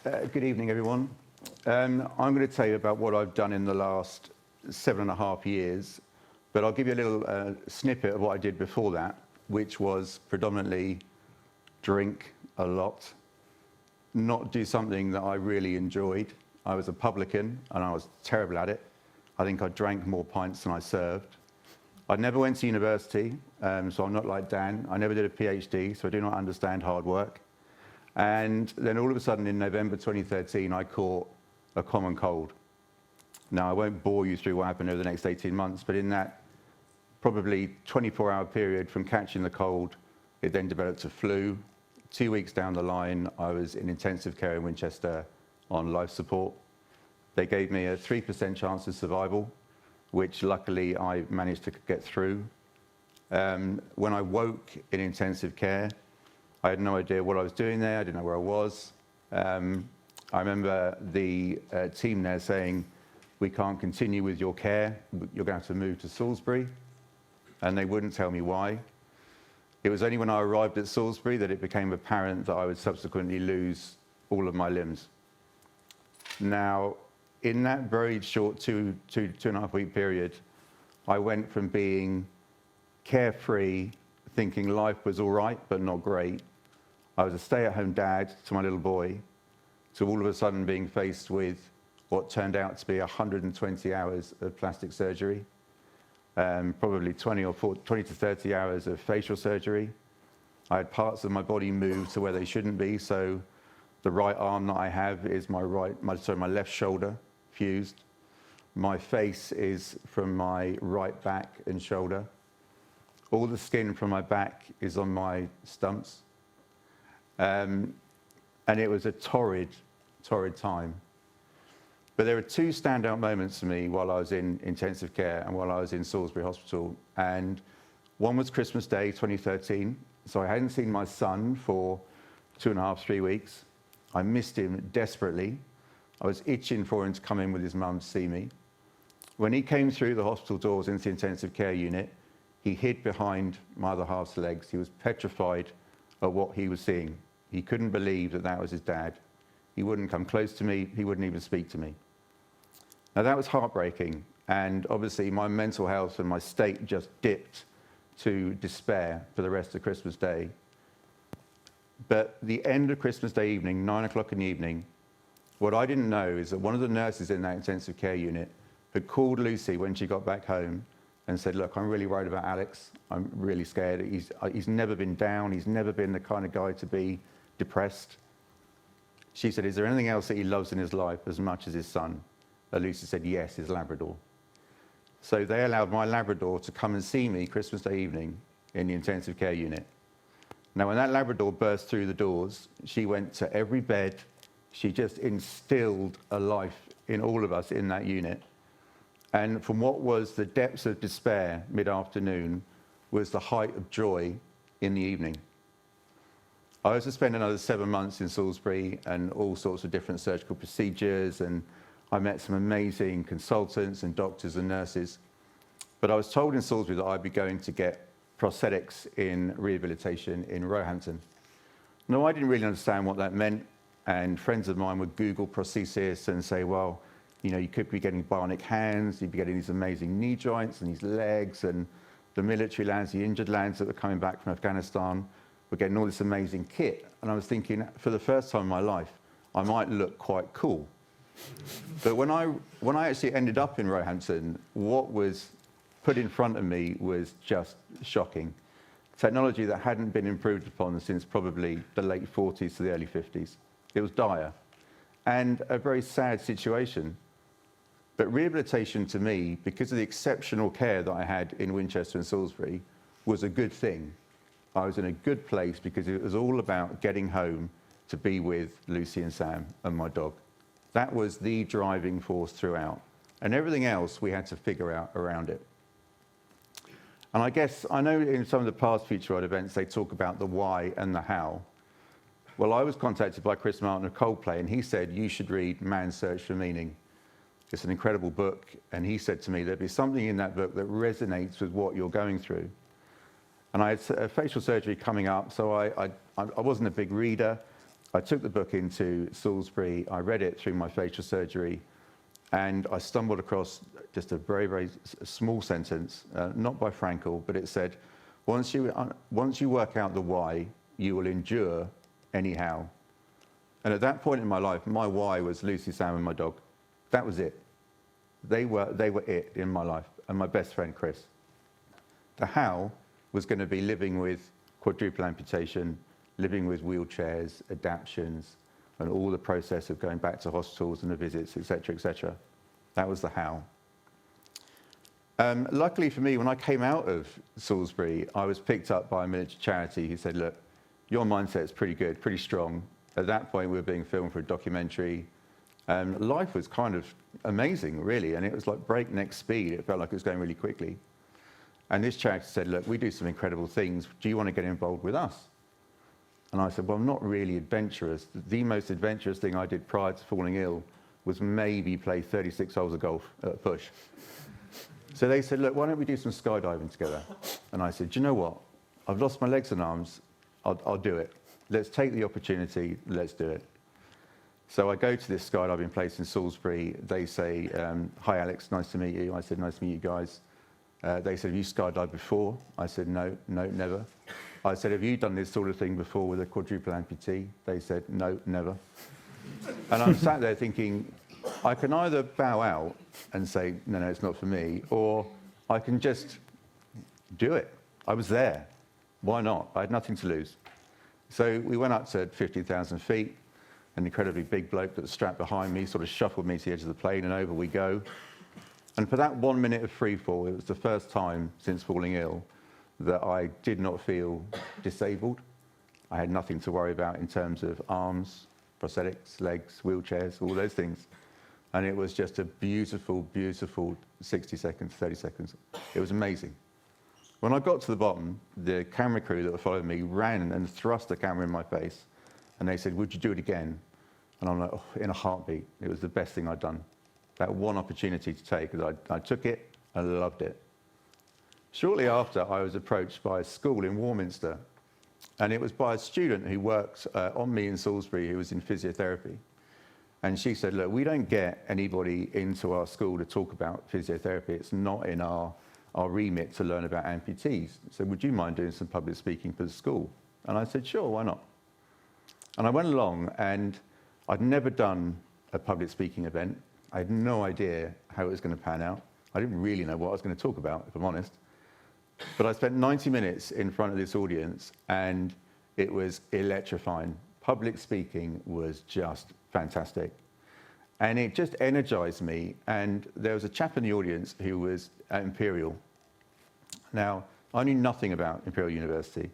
Good evening, everyone. I'm going to tell you about what I've done in the last 7.5 years, but I'll give you a little snippet of what I did before that, which was predominantly drink a lot, not do something that I really enjoyed. I was a publican and I was terrible at it. I think I drank more pints than I served. I never went to university, so I'm not like Dan. I never did a PhD, so I do not understand hard work. And then all of a sudden in November 2013, I caught a common cold. Now, I won't bore you through what happened over the next 18 months, but in that probably 24-hour period from catching the cold, it then developed a flu. 2 weeks down the line, I was in intensive care in Winchester on life support. They gave me a 3% chance of survival, which luckily I managed to get through. When I woke in intensive care, I had no idea what I was doing there. I didn't know where I was. I remember the team there saying, "We can't continue with your care. You're going to have to move to Salisbury." And they wouldn't tell me why. It was only when I arrived at Salisbury that it became apparent that I would subsequently lose all of my limbs. Now, in that very short two and a half week period, I went from being carefree, thinking life was all right, but not great. I was a stay-at-home dad to my little boy, to all of a sudden being faced with what turned out to be 120 hours of plastic surgery, probably 20 to 30 hours of facial surgery. I had parts of my body moved to where they shouldn't be, so the right arm that I have is my left shoulder fused. My face is from my right back and shoulder. All the skin from my back is on my stumps. And it was a torrid time. But there were two standout moments for me while I was in intensive care and while I was in Salisbury Hospital. And one was Christmas Day 2013. So I hadn't seen my son for 2.5, 3 weeks. I missed him desperately. I was itching for him to come in with his mum to see me. When he came through the hospital doors into the intensive care unit, he hid behind my other half's legs. He was petrified at what he was seeing. He couldn't believe that that was his dad. He wouldn't come close to me. He wouldn't even speak to me. Now, that was heartbreaking. And obviously, my mental health and my state just dipped to despair for the rest of Christmas Day. But the end of Christmas Day evening, 9 o'clock in the evening, what I didn't know is that one of the nurses in that intensive care unit had called Lucy when she got back home and said, "Look, I'm really worried about Alex. I'm really scared. He's never been down. He's never been the kind of guy to be depressed." She said, "Is there anything else that he loves in his life as much as his son?" And Lucy said, "Yes, his Labrador." So they allowed my Labrador to come and see me Christmas Day evening in the intensive care unit. Now, when that Labrador burst through the doors, she went to every bed. She just instilled a life in all of us in that unit. And from what was the depths of despair mid-afternoon was the height of joy in the evening. I was to spend another 7 months in Salisbury and all sorts of different surgical procedures, and I met some amazing consultants and doctors and nurses. But I was told in Salisbury that I'd be going to get prosthetics in rehabilitation in Roehampton. No, I didn't really understand what that meant, and friends of mine would Google prosthesis and say, well, you know, you could be getting bionic hands, you'd be getting these amazing knee joints and these legs, and the military lads, the injured lads that were coming back from Afghanistan were getting all this amazing kit. And I was thinking, for the first time in my life, I might look quite cool. But when I actually ended up in Roehampton, what was put in front of me was just shocking. Technology that hadn't been improved upon since probably the late 40s to the early 50s. It was dire and a very sad situation. But rehabilitation to me, because of the exceptional care that I had in Winchester and Salisbury, was a good thing. I was in a good place because it was all about getting home to be with Lucy and Sam and my dog. That was the driving force throughout. And everything else we had to figure out around it. And I guess, I know in some of the past Future World events, they talk about the why and the how. Well, I was contacted by Chris Martin of Coldplay, and he said, you should read Man's Search for Meaning. It's an incredible book, and he said to me, there'd be something in that book that resonates with what you're going through. And I had facial surgery coming up, so I wasn't a big reader. I took the book into Salisbury, I read it through my facial surgery, and I stumbled across just a very, very small sentence, not by Frankel, but it said, once you work out the why, you will endure anyhow. And at that point in my life, my why was Lucy, Sam, and my dog. That was it. They were it in my life, and my best friend, Chris. The how was going to be living with quadruple amputation, living with wheelchairs, adaptions, and all the process of going back to hospitals and the visits, etc., etc. That was the how. Luckily for me, when I came out of Salisbury, I was picked up by a military charity who said, look, your mindset's pretty good, pretty strong. At that point, we were being filmed for a documentary. Life was kind of amazing, really, and it was like breakneck speed. It felt like it was going really quickly. And this charity said, look, we do some incredible things. Do you want to get involved with us? And I said, well, I'm not really adventurous. The most adventurous thing I did prior to falling ill was maybe play 36 holes of golf at a push. So they said, look, why don't we do some skydiving together? And I said, do you know what? I've lost my legs and arms. I'll do it. Let's take the opportunity. Let's do it. So I go to this skydiving place in Salisbury. They say, hi, Alex, nice to meet you. I said, nice to meet you guys. They said, have you skydived before? I said, no, never. I said, have you done this sort of thing before with a quadruple amputee? They said, no, never. And I'm sat there thinking, I can either bow out and say, no, it's not for me, or I can just do it. I was there. Why not? I had nothing to lose. So we went up to 50,000 feet. An incredibly big bloke that was strapped behind me sort of shuffled me to the edge of the plane, and over we go. And for that 1 minute of free fall, it was the first time since falling ill that I did not feel disabled. I had nothing to worry about in terms of arms, prosthetics, legs, wheelchairs, all those things. And it was just a beautiful, beautiful 60 seconds, 30 seconds. It was amazing. When I got to the bottom, the camera crew that were following me ran and thrust the camera in my face. And they said, would you do it again? And I'm like, oh, in a heartbeat. It was the best thing I'd done. That one opportunity to take, I took it, I loved it. Shortly after, I was approached by a school in Warminster, and it was by a student who worked on me in Salisbury who was in physiotherapy. And she said, look, we don't get anybody into our school to talk about physiotherapy. It's not in our remit to learn about amputees. So would you mind doing some public speaking for the school? And I said, sure, why not? And I went along, and I'd never done a public speaking event. I had no idea how it was going to pan out. I didn't really know what I was going to talk about, if I'm honest. But I spent 90 minutes in front of this audience, and it was electrifying. Public speaking was just fantastic. And it just energized me. And there was a chap in the audience who was at Imperial. Now, I knew nothing about Imperial University.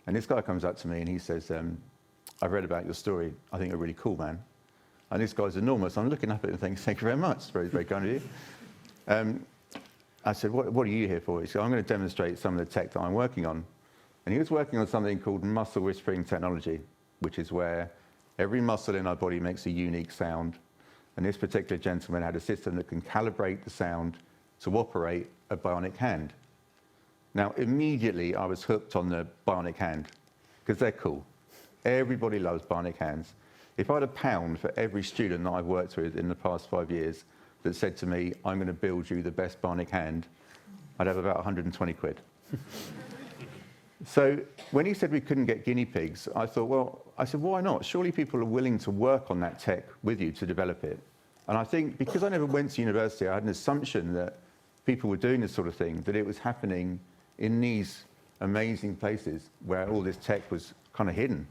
And this guy comes up to me and he says, I've read about your story. I think you're really cool, man. And this guy's enormous. I'm looking up at him and thinking, thank you very much. Very, very kind of you. I said, what are you here for? He said, I'm going to demonstrate some of the tech that I'm working on. And he was working on something called muscle whispering technology, which is where every muscle in our body makes a unique sound. And this particular gentleman had a system that can calibrate the sound to operate a bionic hand. Now, immediately, I was hooked on the bionic hand, because they're cool. Everybody loves bionic hands. If I had £1 for every student that I've worked with in the past 5 years that said to me, I'm going to build you the best bionic hand, I'd have about 120 quid. So when he said we couldn't get guinea pigs, I thought, well, I said, why not? Surely people are willing to work on that tech with you to develop it. And I think because I never went to university, I had an assumption that people were doing this sort of thing, that it was happening in these amazing places where all this tech was kind of hidden.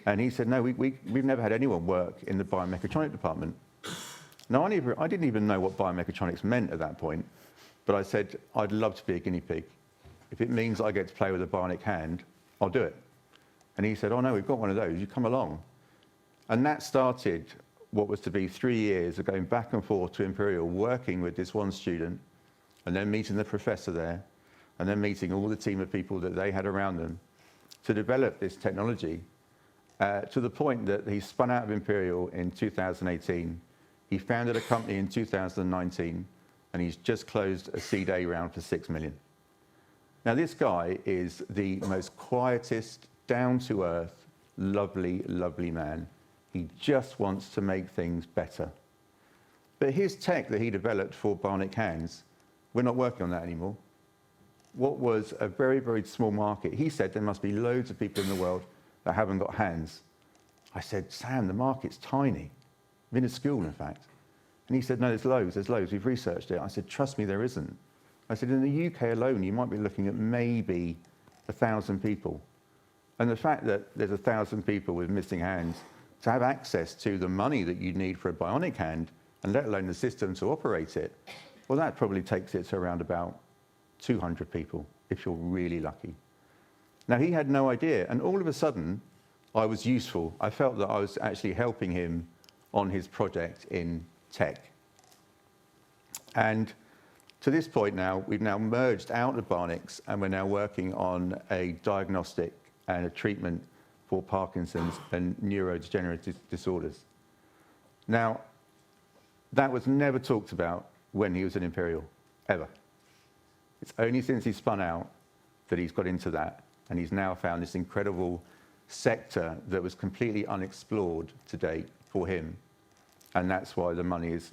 And he said, no, we've never had anyone work in the biomechatronic department. Now, I didn't even know what biomechatronics meant at that point, but I said, I'd love to be a guinea pig. If it means I get to play with a bionic hand, I'll do it. And he said, oh no, we've got one of those, you come along. And that started what was to be 3 years of going back and forth to Imperial, working with this one student, and then meeting the professor there, and then meeting all the team of people that they had around them to develop this technology to the point that he spun out of Imperial in 2018. He founded a company in 2019, and he's just closed a seed A round for 6 million. Now, this guy is the most quietest, down-to-earth, lovely, lovely man. He just wants to make things better. But his tech that he developed for bionic hands, we're not working on that anymore. What was a very, very small market, he said there must be loads of people in the world that haven't got hands. I said, Sam, the market's tiny, minuscule in fact. And he said, no, there's loads, we've researched it. I said, trust me, there isn't. I said, in the UK alone, you might be looking at maybe 1,000 people. And the fact that there's 1,000 people with missing hands, to have access to the money that you need for a bionic hand, and let alone the system to operate it, well, that probably takes it to around about 200 people, if you're really lucky. Now, he had no idea, and all of a sudden, I was useful. I felt that I was actually helping him on his project in tech. And to this point now, we've now merged out of bionics, and we're now working on a diagnostic and a treatment for Parkinson's and neurodegenerative disorders. Now, that was never talked about when he was at Imperial, ever. It's only since he spun out that he's got into that, and he's now found this incredible sector that was completely unexplored to date for him, and that's why the money is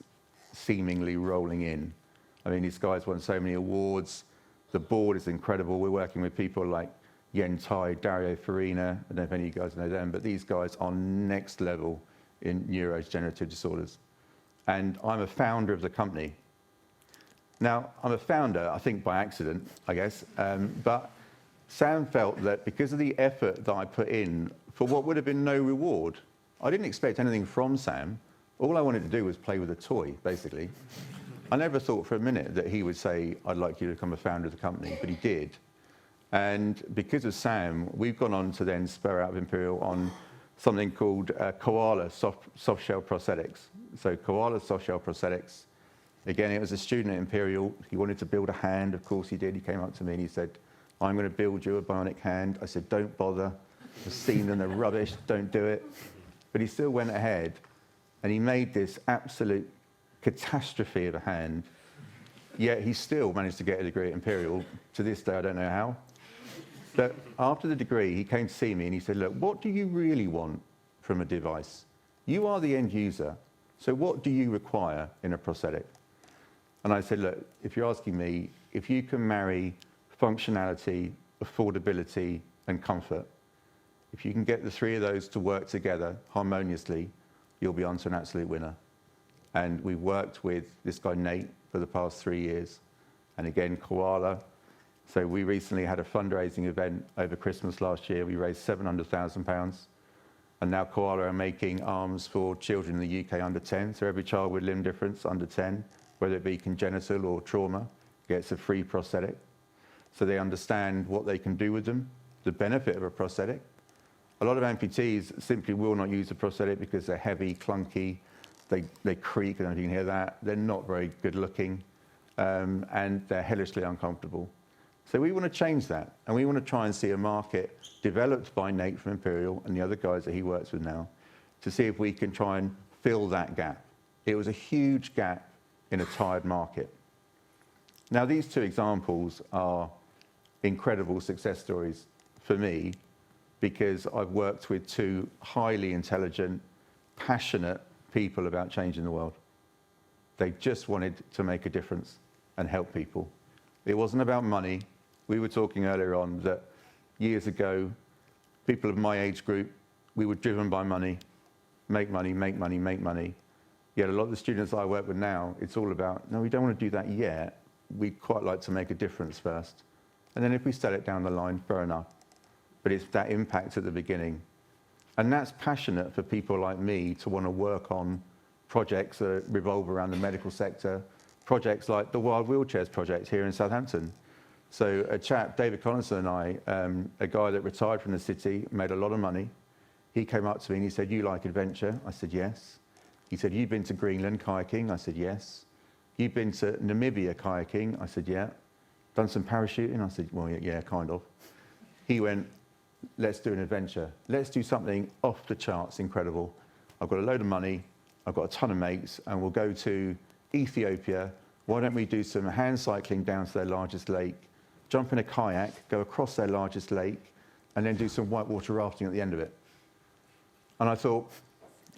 seemingly rolling in. I mean, this guy's won so many awards. The board is incredible. We're working with people like Yen Tai, Dario Farina. I don't know if any of you guys know them, but these guys are next level in neurodegenerative disorders. And I'm a founder of the company. Now, I'm a founder, I think by accident, I guess, but Sam felt that because of the effort that I put in for what would have been no reward, I didn't expect anything from Sam. All I wanted to do was play with a toy, basically. I never thought for a minute that he would say, I'd like you to become a founder of the company, but he did. And because of Sam, we've gone on to then spur out of Imperial on something called koala soft shell prosthetics. So koala soft shell prosthetics. Again, it was a student at Imperial. He wanted to build a hand. Of course he did. He came up to me and he said, I'm going to build you a bionic hand. I said, don't bother. I've seen them, they're rubbish. Don't do it. But he still went ahead and he made this absolute catastrophe of a hand. Yet he still managed to get a degree at Imperial. To this day, I don't know how. But after the degree, he came to see me and he said, look, what do you really want from a device? You are the end user. So what do you require in a prosthetic? And I said, look, if you're asking me, if you can marry functionality, affordability, and comfort, if you can get the three of those to work together harmoniously, you'll be onto an absolute winner. And we've worked with this guy, Nate, for the past 3 years. And again, Koala. So we recently had a fundraising event over Christmas last year. We raised £700,000. And now Koala are making arms for children in the UK under 10. So every child with limb difference under 10, whether it be congenital or trauma, gets a free prosthetic. So they understand what they can do with them, the benefit of a prosthetic. A lot of amputees simply will not use a prosthetic because they're heavy, clunky, they creak, I don't know if you can hear that. They're not very good looking, and they're hellishly uncomfortable. So we want to change that, and we want to try and see a market developed by Nate from Imperial and the other guys that he works with now to see if we can try and fill that gap. It was a huge gap in a tired market. Now, these two examples are incredible success stories for me because I've worked with two highly intelligent, passionate people about changing the world. They just wanted to make a difference and help people. It wasn't about money. We were talking earlier on that years ago, people of my age group, we were driven by money, make money, make money, make money. Yet a lot of the students I work with now, it's all about, no, we don't want to do that yet. We'd quite like to make a difference first. And then if we sell it down the line, fair enough. But it's that impact at the beginning. And that's passionate for people like me to want to work on projects that revolve around the medical sector, projects like the Wild Wheelchairs project here in Southampton. So a chap, David Collinson and I, a guy that retired from the city, made a lot of money. He came up to me and he said, you like adventure? I said, yes. He said, you've been to Greenland kayaking? I said, yes. You've been to Namibia kayaking? I said, yeah. Done some parachuting? I said, well, yeah, kind of. He went, let's do an adventure. Let's do something off the charts incredible. I've got a load of money. I've got a ton of mates, and we'll go to Ethiopia. Why don't we do some hand cycling down to their largest lake, jump in a kayak, go across their largest lake, and then do some whitewater rafting at the end of it. And I thought,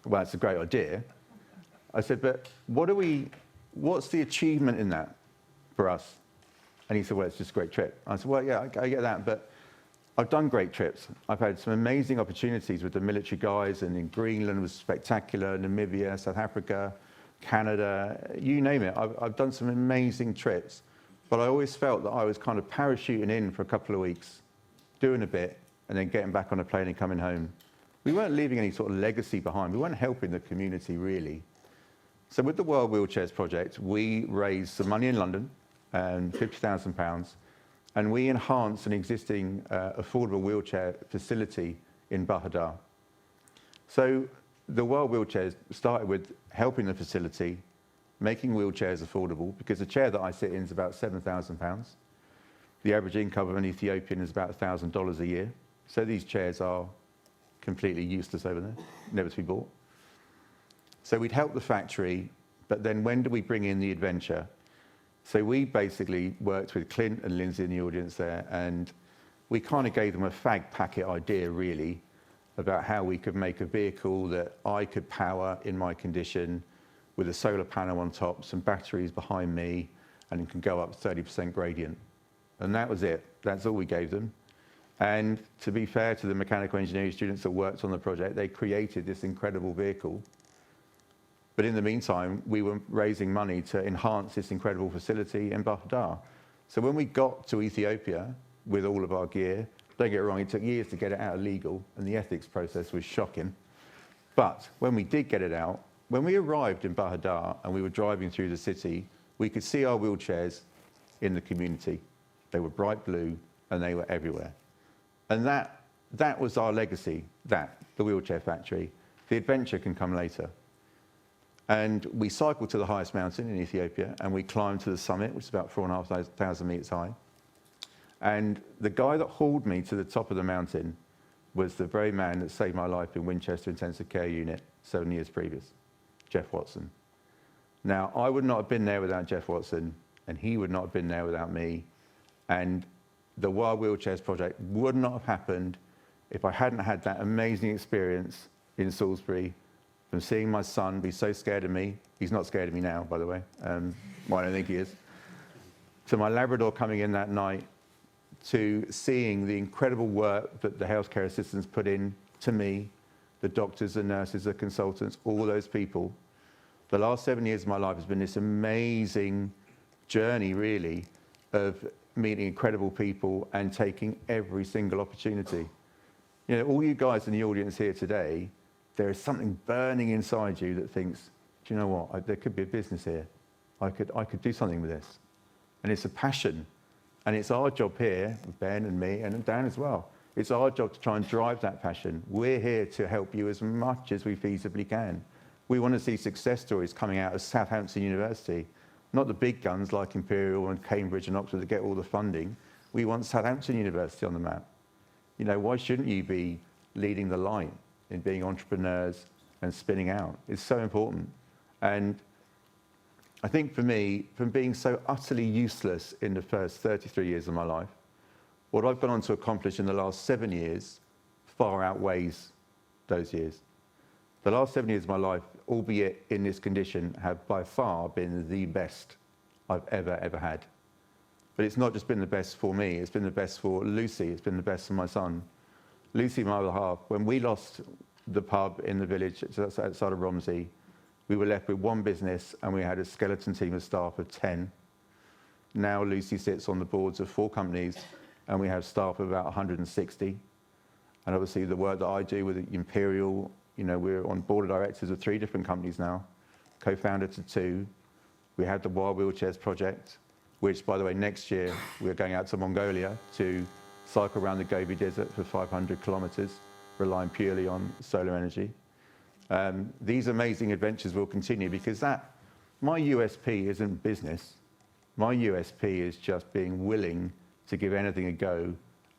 well, it's a great idea. I said, but what's the achievement in that for us? And he said, well, it's just a great trip. I said, well, yeah, I get that, but I've done great trips. I've had some amazing opportunities with the military guys, and in Greenland was spectacular, Namibia, South Africa, Canada, you name it. I've done some amazing trips, but I always felt that I was kind of parachuting in for a couple of weeks, doing a bit, and then getting back on a plane and coming home. We weren't leaving any sort of legacy behind. We weren't helping the community, really. So with the World Wheelchairs Project, we raised some money in London, £50,000, and we enhanced an existing affordable wheelchair facility in Bahadar. So the World Wheelchairs started with helping the facility, making wheelchairs affordable, because the chair that I sit in is about £7,000. The average income of an Ethiopian is about $1,000 a year. So these chairs are completely useless over there, never to be bought. So we'd help the factory, but then when do we bring in the adventure? So we basically worked with Clint and Lindsay in the audience there, and we kind of gave them a fag packet idea, really, about how we could make a vehicle that I could power in my condition with a solar panel on top, some batteries behind me, and it can go up 30% gradient. And that was it. That's all we gave them. And to be fair to the mechanical engineering students that worked on the project, they created this incredible vehicle. But in the meantime, we were raising money to enhance this incredible facility in Bahadar. So when we got to Ethiopia with all of our gear, don't get it wrong, it took years to get it out legal, and the ethics process was shocking. But when we did get it out, when we arrived in Bahadar and we were driving through the city, we could see our wheelchairs in the community. They were bright blue and they were everywhere. And that was our legacy, the wheelchair factory. The adventure can come later. And we cycled to the highest mountain in Ethiopia, and we climbed to the summit, which is about 4,500 meters high. And the guy that hauled me to the top of the mountain was the very man that saved my life in Winchester Intensive Care Unit 7 years previous, Jeff Watson. Now, I would not have been there without Jeff Watson, and he would not have been there without me. And the World Wheelchairs Project would not have happened if I hadn't had that amazing experience in Salisbury, from seeing my son be so scared of me. He's not scared of me now, by the way. Well, I don't think he is. To my Labrador coming in that night, to seeing the incredible work that the healthcare assistants put in to me, the doctors, the nurses, the consultants, all those people. The last 7 years of my life has been this amazing journey, really, of meeting incredible people and taking every single opportunity. You know, all you guys in the audience here today, there is something burning inside you that thinks, do you know what, there could be a business here. I could do something with this. And it's a passion. And it's our job here, Ben and me, and Dan as well. It's our job to try and drive that passion. We're here to help you as much as we feasibly can. We want to see success stories coming out of Southampton University, not the big guns like Imperial and Cambridge and Oxford that get all the funding. We want Southampton University on the map. You know, why shouldn't you be leading the light in being entrepreneurs and spinning out? It's so important. And I think for me, from being so utterly useless in the first 33 years of my life, what I've gone on to accomplish in the last 7 years far outweighs those years. The last 7 years of my life, albeit in this condition, have by far been the best I've ever had. But it's not just been the best for me, it's been the best for Lucy, it's been the best for my son. Lucy, my other half, when we lost the pub in the village outside of Romsey, we were left with one business and we had a skeleton team of staff of 10. Now Lucy sits on the boards of 4 companies and we have staff of about 160. And obviously the work that I do with Imperial, you know, we're on board of directors of 3 different companies now, co-founder to 2. We had the World Wheelchairs Project, which, by the way, next year we're going out to Mongolia to cycle around the Gobi Desert for 500 kilometers, relying purely on solar energy. These amazing adventures will continue because my USP isn't business. My USP is just being willing to give anything a go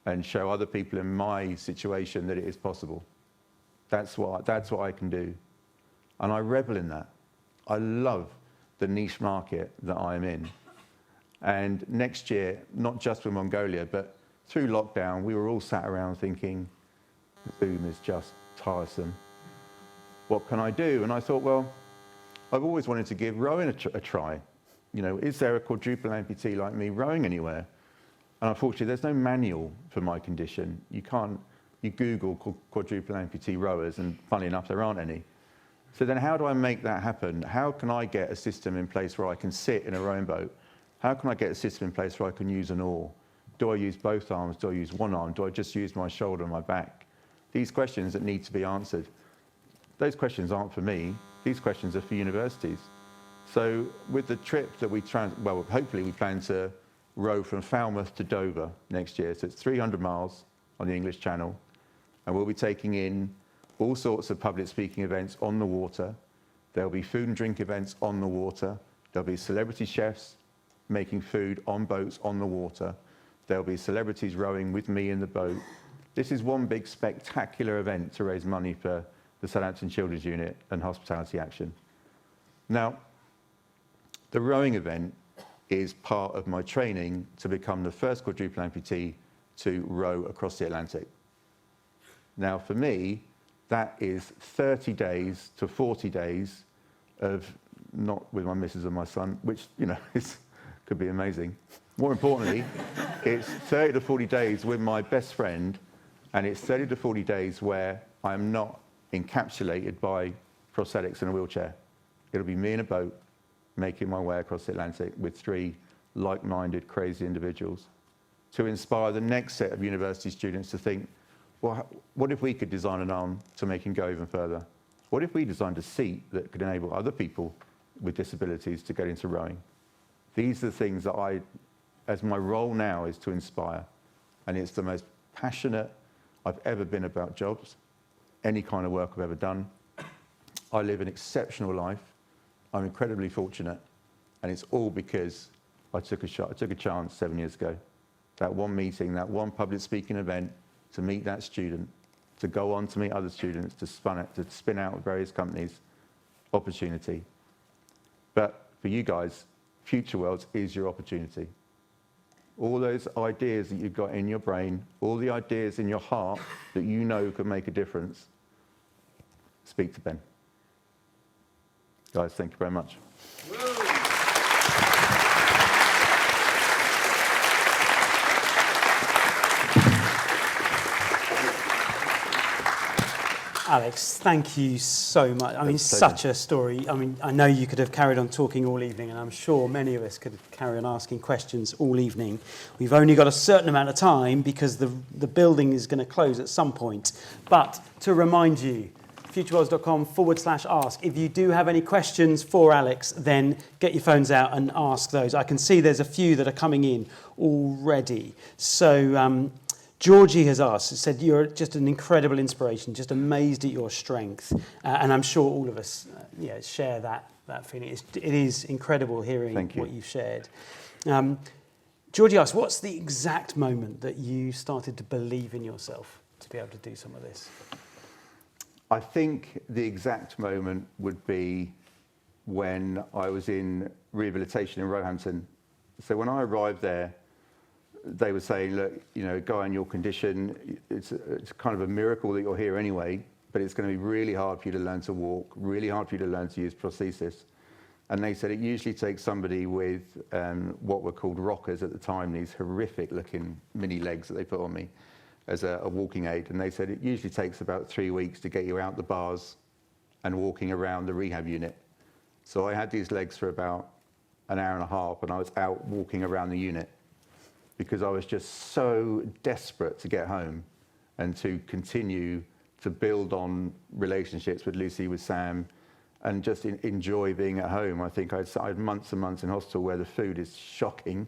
and show other people in my situation that it is possible. That's what I can do. And I revel in that. I love the niche market that I'm in. And next year, not just for Mongolia, but through lockdown, we were all sat around thinking, Zoom is just tiresome. What can I do? And I thought, well, I've always wanted to give rowing a try. You know, is there a quadruple amputee like me rowing anywhere? And unfortunately, there's no manual for my condition. You Google quadruple amputee rowers, and funnily enough, there aren't any. So then how do I make that happen? How can I get a system in place where I can sit in a rowing boat? How can I get a system in place where I can use an oar? Do I use both arms? Do I use one arm? Do I just use my shoulder and my back? These questions that need to be answered. Those questions aren't for me. These questions are for universities. So with the trip that hopefully we plan to row from Falmouth to Dover next year. So it's 300 miles on the English Channel. And we'll be taking in all sorts of public speaking events on the water. There'll be food and drink events on the water. There'll be celebrity chefs making food on boats on the water. There'll be celebrities rowing with me in the boat. This is one big spectacular event to raise money for the Southampton Children's Unit and Hospitality Action. Now, the rowing event is part of my training to become the first quadruple amputee to row across the Atlantic. Now, for me, that is 30 days to 40 days of not with my missus and my son, which, you know, could be amazing. More importantly, it's 30 to 40 days with my best friend, and it's 30 to 40 days where I am not encapsulated by prosthetics in a wheelchair. It'll be me in a boat making my way across the Atlantic with 3 like-minded, crazy individuals to inspire the next set of university students to think, well, what if we could design an arm to make him go even further? What if we designed a seat that could enable other people with disabilities to get into rowing? These are the things that as my role now is to inspire, and it's the most passionate I've ever been about jobs, any kind of work I've ever done. I live an exceptional life. I'm incredibly fortunate, and it's all because I took a chance 7 years ago. That one meeting, that one public speaking event, to meet that student, to go on to meet other students, to spin out various companies, opportunity. But for you guys, Future Worlds is your opportunity. All those ideas that you've got in your brain, all the ideas in your heart that you know could make a difference, speak to Ben. Guys, thank you very much. Alex, thank you so much. I mean, such a story. I mean, I know you could have carried on talking all evening, and I'm sure many of us could carry on asking questions all evening. We've only got a certain amount of time because the building is going to close at some point. But to remind you, futureworlds.com/ask. If you do have any questions for Alex, then get your phones out and ask those. I can see there's a few that are coming in already. So, Georgie has asked, said, you're just an incredible inspiration, just amazed at your strength. And I'm sure all of us share that feeling. It is incredible hearing what you've shared. Georgie asked, what's the exact moment that you started to believe in yourself to be able to do some of this? I think the exact moment would be when I was in rehabilitation in Roehampton. So when I arrived there, they were saying, look, you know, guy in your condition, it's kind of a miracle that you're here anyway, but it's going to be really hard for you to learn to walk, really hard for you to learn to use prosthesis. And they said it usually takes somebody with what were called rockers at the time, these horrific looking mini legs that they put on me as a walking aid. And they said it usually takes about 3 weeks to get you out the bars and walking around the rehab unit. So I had these legs for about an hour and a half, and I was out walking around the unit because I was just so desperate to get home and to continue to build on relationships with Lucy, with Sam, and just enjoy being at home. I think I had months and months in hospital where the food is shocking,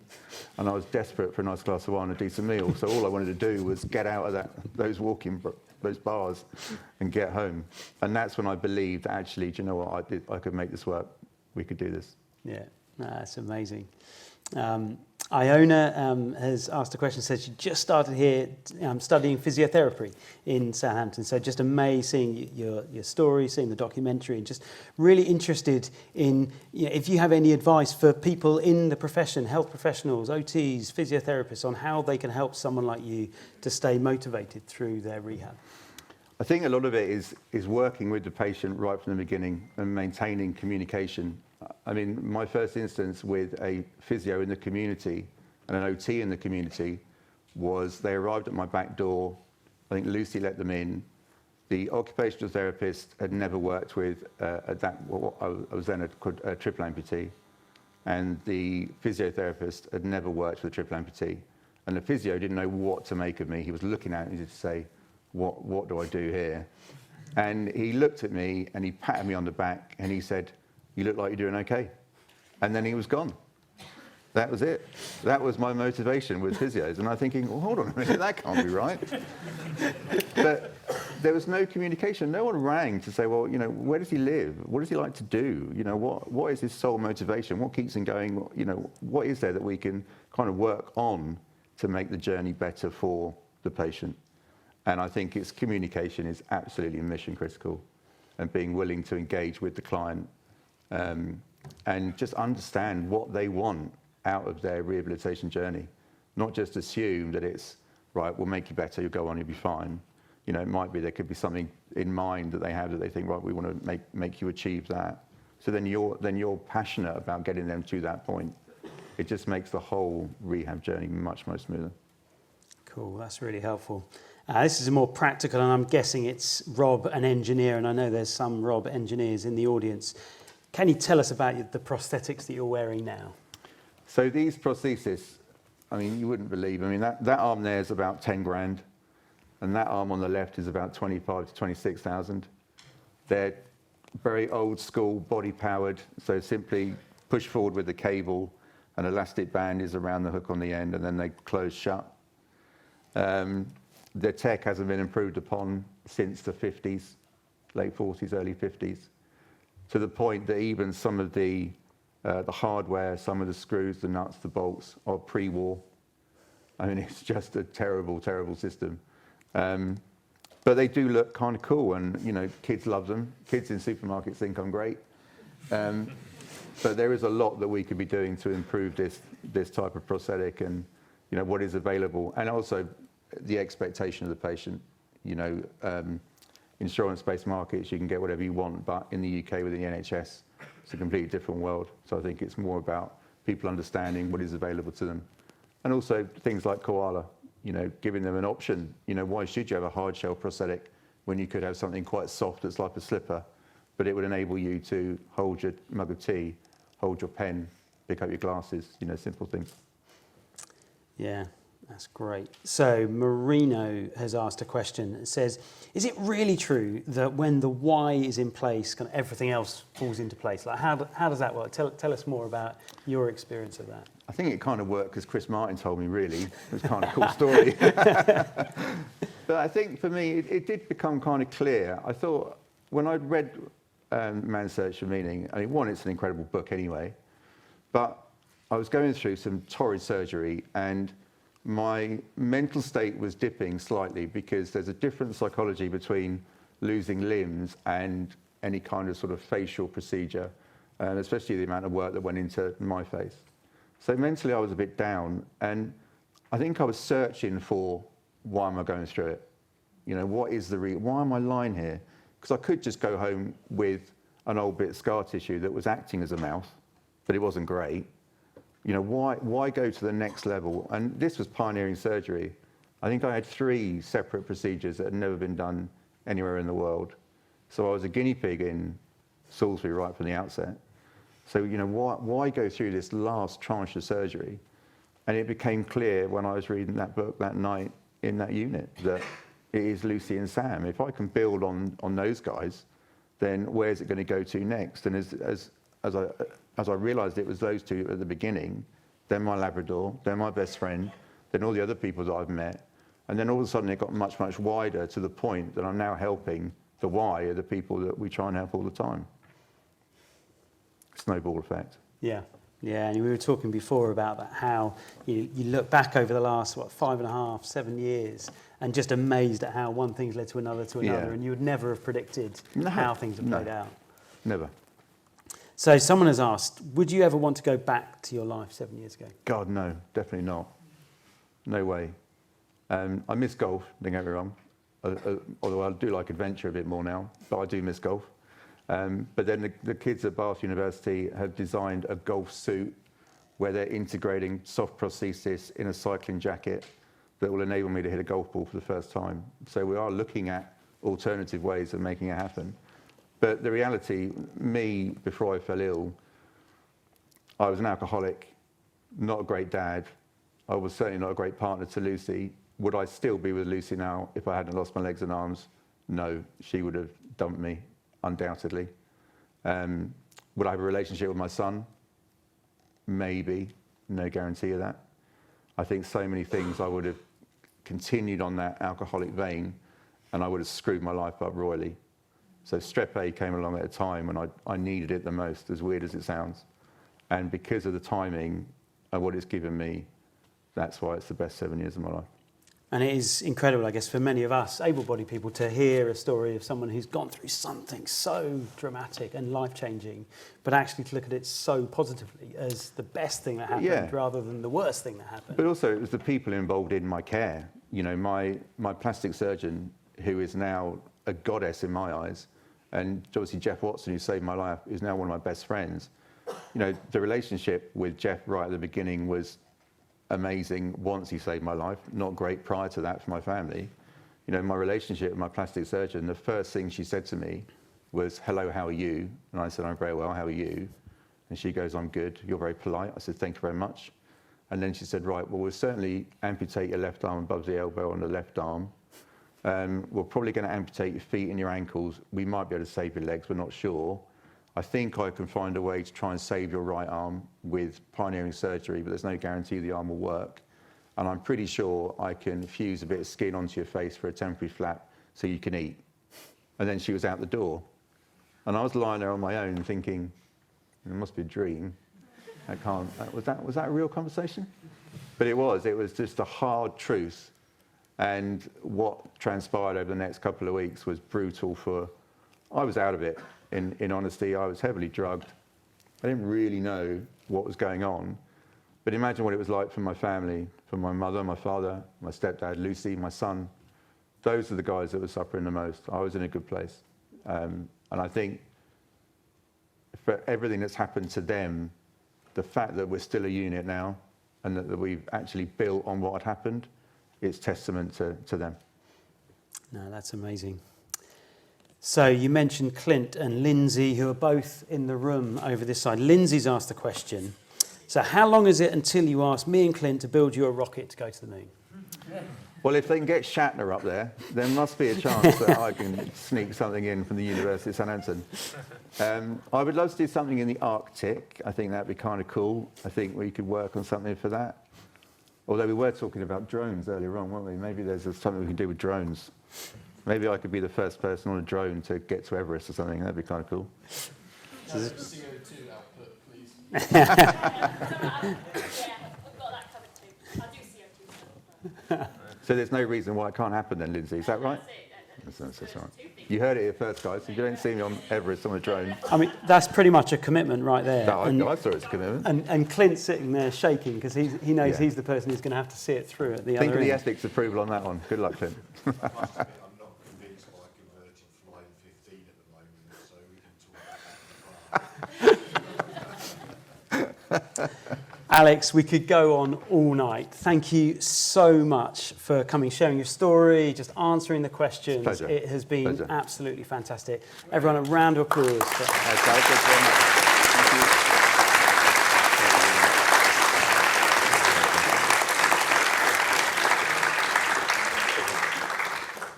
and I was desperate for a nice glass of wine and a decent meal. So all I wanted to do was get out of those bars and get home. And that's when I believed, actually, do you know what, I could make this work. We could do this. Yeah, that's amazing. Iona has asked a question, says she just started here studying physiotherapy in Southampton. So just amazed seeing your story, seeing the documentary, and just really interested in if you have any advice for people in the profession, health professionals, OTs, physiotherapists, on how they can help someone like you to stay motivated through their rehab. I think a lot of it is working with the patient right from the beginning and maintaining communication. I mean, my first instance with a physio in the community and an OT in the community was they arrived at my back door. I think Lucy let them in. The occupational therapist had never worked with what I was then a triple amputee, and the physiotherapist had never worked with a triple amputee. And the physio didn't know what to make of me. He was looking at me to say, what do I do here? And he looked at me and he patted me on the back and he said, "You look like you're doing okay." And then he was gone. That was it. That was my motivation with physios. And I'm thinking, well, hold on a minute, that can't be right. But there was no communication. No one rang to say, well, you know, where does he live? What does he like to do? You know, what is his sole motivation? What keeps him going? You know, what is there that we can kind of work on to make the journey better for the patient? And I think its communication is absolutely mission critical, and being willing to engage with the client and just understand what they want out of their rehabilitation journey. Not just assume that it's, right, we'll make you better, you'll go on, you'll be fine. You know, it might be there could be something in mind that they have that they think, right, we want to make you achieve that. So then you're passionate about getting them to that point. It just makes the whole rehab journey much more smoother. Cool, that's really helpful. This is more practical, and I'm guessing it's Rob, an engineer, and I know there's some Rob engineers in the audience. Can you tell us about the prosthetics that you're wearing now? So these prostheses, I mean, you wouldn't believe. I mean, that arm there is about 10 grand, and that arm on the left is about 25 to 26,000. They're very old school, body powered. So simply push forward with the cable, an elastic band is around the hook on the end, and then they close shut. The tech hasn't been improved upon since the 50s, late 40s, early 50s, to the point that even some of the hardware, some of the screws, the nuts, the bolts are pre-war. I mean, it's just a terrible, terrible system. But they do look kind of cool, and you know, kids love them. Kids in supermarkets think I'm great. But there is a lot that we could be doing to improve this type of prosthetic, and you know what is available, and also the expectation of the patient. You know, insurance-based markets, you can get whatever you want, but in the UK with the NHS, it's a completely different world. So I think it's more about people understanding what is available to them. And also things like koala, you know, giving them an option. You know, why should you have a hard shell prosthetic when you could have something quite soft that's like a slipper, but it would enable you to hold your mug of tea, hold your pen, pick up your glasses, you know, simple things. Yeah, that's great. So Marino has asked a question. It says, is it really true that when the why is in place, kind of everything else falls into place? Like how does that work? Tell us more about your experience of that. I think it kind of worked because Chris Martin told me, really. It was kind of a cool story. But I think for me, it did become kind of clear. I thought when I'd read Man's Search for Meaning, I mean, one, it's an incredible book anyway, but I was going through some torrid surgery and my mental state was dipping slightly because there's a different psychology between losing limbs and any kind of sort of facial procedure, and especially the amount of work that went into my face. So mentally I was a bit down, and I think I was searching for why am I going through it? You know, what is the why am I lying here? Because I could just go home with an old bit of scar tissue that was acting as a mouth, but it wasn't great. You know, why go to the next level? And this was pioneering surgery. I think I had 3 separate procedures that had never been done anywhere in the world. So I was a guinea pig in Salisbury right from the outset. So, you know, why go through this last tranche of surgery? And it became clear when I was reading that book that night in that unit that it is Lucy and Sam. If I can build on those guys, then where's it going to go to next? And as I realised it was those 2 at the beginning, then my Labrador, then my best friend, then all the other people that I've met. And then all of a sudden it got much, much wider to the point that I'm now helping the why of the people that we try and help all the time. Snowball effect. Yeah, and we were talking before about that, how you look back over the last, 5.5, 7 years, and just amazed at how one thing's led to another, and you would never have predicted how things have played out. Never. So someone has asked, would you ever want to go back to your life 7 years ago? God, no, definitely not. No way. I miss golf, don't get me wrong. although I do like adventure a bit more now, but I do miss golf. But then the kids at Bath University have designed a golf suit where they're integrating soft prosthesis in a cycling jacket that will enable me to hit a golf ball for the first time. So we are looking at alternative ways of making it happen. But the reality, me, before I fell ill, I was an alcoholic, not a great dad. I was certainly not a great partner to Lucy. Would I still be with Lucy now if I hadn't lost my legs and arms? No, she would have dumped me, undoubtedly. Would I have a relationship with my son? Maybe, no guarantee of that. I think so many things I would have continued on that alcoholic vein and I would have screwed my life up royally. So Strep A came along at a time when I needed it the most, as weird as it sounds. And because of the timing and what it's given me, that's why it's the best 7 years of my life. And it is incredible, I guess, for many of us able-bodied people to hear a story of someone who's gone through something so dramatic and life-changing, but actually to look at it so positively as the best thing that happened rather than the worst thing that happened. But also it was the people involved in my care. You know, my plastic surgeon, who is now a goddess in my eyes, and obviously Jeff Watson, who saved my life, is now one of my best friends. You know, the relationship with Jeff right at the beginning was amazing once he saved my life, not great prior to that for my family. You know, my relationship with my plastic surgeon, the first thing she said to me was, "Hello, how are you?" And I said, "I'm very well, how are you?" And she goes, "I'm good, you're very polite." I said, "Thank you very much." And then she said, "Right, well, we'll certainly amputate your left arm above the elbow on the left arm. We're probably going to amputate your feet and your ankles. We might be able to save your legs, we're not sure. I think I can find a way to try and save your right arm with pioneering surgery, but there's no guarantee the arm will work. And I'm pretty sure I can fuse a bit of skin onto your face for a temporary flap so you can eat." And then she was out the door. And I was lying there on my own thinking, it must be a dream. I can't, was that a real conversation? But it was just a hard truth. And what transpired over the next couple of weeks was brutal I was out of it. In honesty, I was heavily drugged. I didn't really know what was going on. But imagine what it was like for my family, for my mother, my father, my stepdad, Lucy, my son. Those are the guys that were suffering the most. I was in a good place. And I think for everything that's happened to them, the fact that we're still a unit now and that we've actually built on what had happened, it's testament to them. No, that's amazing. So you mentioned Clint and Lindsay, who are both in the room over this side. Lindsay's asked the question. So how long is it until you ask me and Clint to build you a rocket to go to the moon? Well, if they can get Shatner up there must be a chance that I can sneak something in from the University of Southampton. I would love to do something in the Arctic. I think that'd be kind of cool. I think we could work on something for that. Although we were talking about drones earlier on, weren't we? Maybe there's something we can do with drones. Maybe I could be the first person on a drone to get to Everest or something. That'd be kind of cool. CO2 output, please. Yeah, I've got that covered too. I do CO2. So there's no reason why it can't happen then, Lindsay. Is that right? That's it. That's right. You heard it here first, guys. If you don't see me on Everest on a drone. I mean, that's pretty much a commitment right there. No, I saw it's a commitment. And Clint's sitting there shaking because he knows he's the person who's going to have to see it through at the other end. Think of the ethics approval on that one. Good luck, Clint. I'm not convinced by Convergent Flying 15 at the moment, so we can talk about that. Alex, we could go on all night. Thank you so much for coming, sharing your story, just answering the questions. Pleasure. It has been Pleasure. absolutely fantastic. Everyone, a round of applause. Thank you.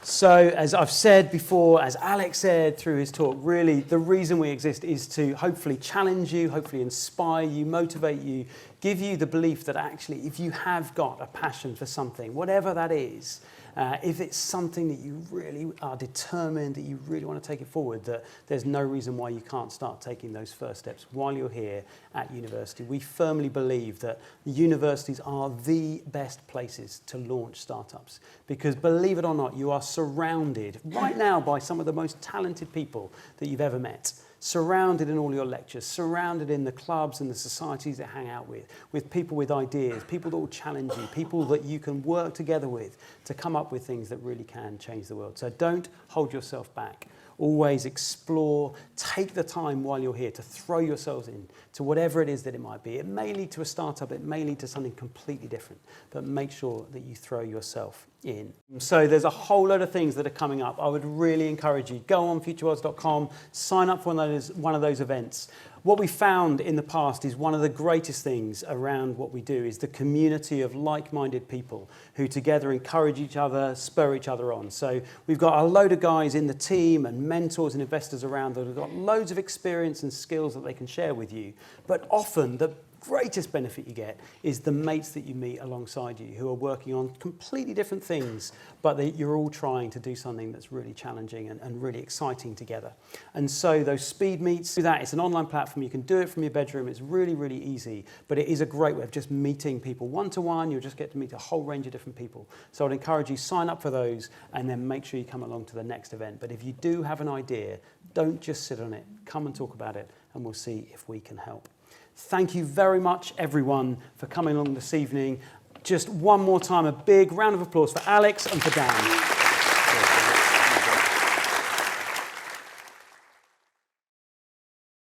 So, as I've said before, as Alex said through his talk, really the reason we exist is to hopefully challenge you, hopefully inspire you, motivate you, give you the belief that actually if you have got a passion for something, whatever that is, if it's something that you really are determined, that you really want to take it forward, that there's no reason why you can't start taking those first steps while you're here at university. We firmly believe that universities are the best places to launch startups because, believe it or not, you are surrounded right now by some of the most talented people that you've ever met. surrounded in all your lectures, surrounded in the clubs and the societies that hang out with people with ideas, people that will challenge you, people that you can work together with to come up with things that really can change the world. So don't hold yourself back. Always explore, take the time while you're here to throw yourselves in to whatever it is that it might be. It may lead to a startup, it may lead to something completely different, but make sure that you throw yourself in. So there's a whole load of things that are coming up. I would really encourage you, go on futureworlds.com, sign up for one of those events. What we found in the past is one of the greatest things around what we do is the community of like-minded people who together encourage each other, spur each other on. So we've got a load of guys in the team and mentors and investors around that have got loads of experience and skills that they can share with you. But often the greatest benefit you get is the mates that you meet alongside you who are working on completely different things, but you're all trying to do something that's really challenging and really exciting together. And so those speed meets, do that. It's an online platform. You can do it from your bedroom. It's really, really easy, but it is a great way of just meeting people one-to-one. You'll just get to meet a whole range of different people. So I'd encourage you, sign up for those and then make sure you come along to the next event. But if you do have an idea, don't just sit on it. Come and talk about it and we'll see if we can help. Thank you very much, everyone, for coming along this evening. Just one more time, a big round of applause for Alex and for Dan.